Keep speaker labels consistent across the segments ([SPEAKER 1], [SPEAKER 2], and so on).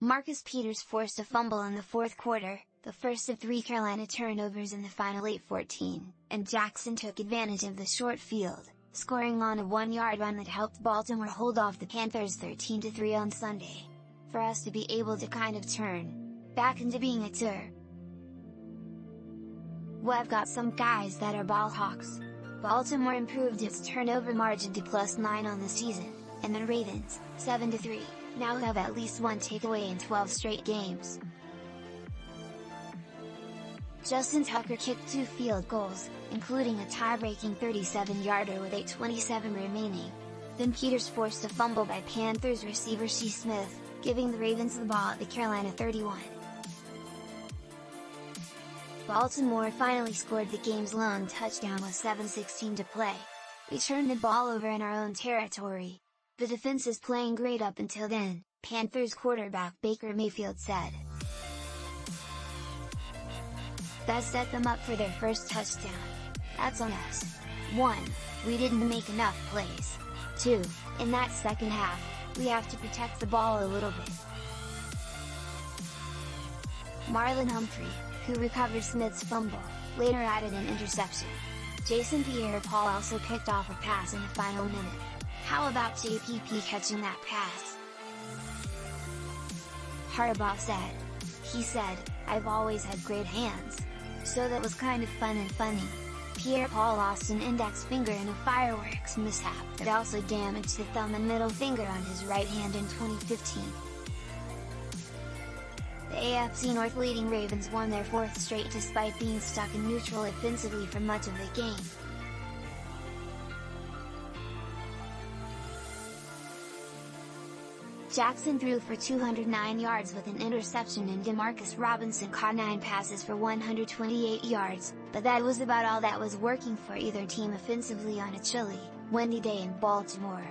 [SPEAKER 1] Marcus Peters forced a fumble in the fourth quarter, the first of 3 Carolina turnovers in the final 8-14, and Jackson took advantage of the short field, scoring on a 1-yard run that helped Baltimore hold off the Panthers 13-3 on Sunday. For us to be able to kind of turn back into being a tour. We've got some guys that are ball hawks. Baltimore improved its turnover margin to +9 on the season, and the Ravens, 7-3, now have at least one takeaway in 12 straight games. Justin Tucker kicked 2 field goals, including a tie-breaking 37-yarder with 8:27 remaining. Then Peters forced a fumble by Panthers receiver Shi Smith, giving the Ravens the ball at the Carolina 31. Baltimore finally scored the game's lone touchdown with 7:16 to play. We turned the ball over in our own territory. The defense is playing great up until then, Panthers quarterback Baker Mayfield said. That set them up for their first touchdown. That's on us. 1. We didn't make enough plays. 2. In that second half, we have to protect the ball a little bit. Marlon Humphrey, who recovered Smith's fumble, later added an interception. Pierre-Paul also picked off a pass in the final minute. How about JPP catching that pass? Harbaugh said. He said, "I've always had great hands. So that was kind of fun and funny." Pierre-Paul lost an index finger in a fireworks mishap that also damaged the thumb and middle finger on his right hand in 2015. The AFC North-leading Ravens won their 4th straight despite being stuck in neutral offensively for much of the game. Jackson threw for 209 yards with an interception and Demarcus Robinson caught 9 passes for 128 yards, but that was about all that was working for either team offensively on a chilly, windy day in Baltimore.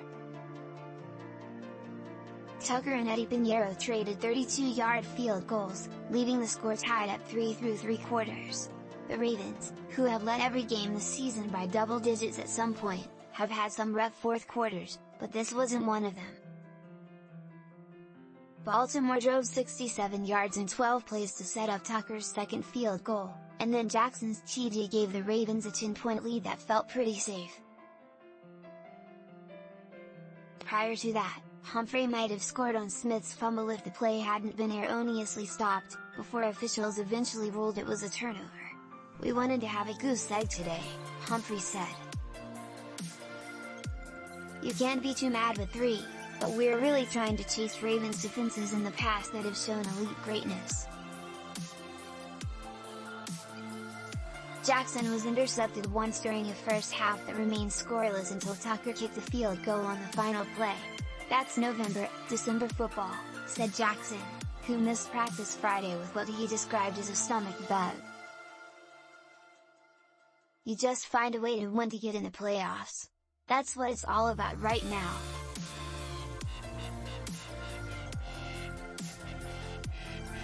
[SPEAKER 1] Tucker and Eddy Piñeiro traded 32-yard field goals, leaving the score tied at 3 through 3 quarters. The Ravens, who have led every game this season by double digits at some point, have had some rough fourth quarters, but this wasn't one of them. Baltimore drove 67 yards in 12 plays to set up Tucker's second field goal, and then Jackson's TD gave the Ravens a 10-point lead that felt pretty safe. Prior to that, Humphrey might have scored on Smith's fumble if the play hadn't been erroneously stopped, before officials eventually ruled it was a turnover. "We wanted to have a goose egg today," Humphrey said. "You can't be too mad with 3. But we're really trying to chase Ravens defenses in the past that have shown elite greatness." Jackson was intercepted once during a first half that remained scoreless until Tucker kicked a field goal on the final play. "That's December football," said Jackson, who missed practice Friday with what he described as a stomach bug. "You just find a way to win to get in the playoffs. That's what it's all about right now."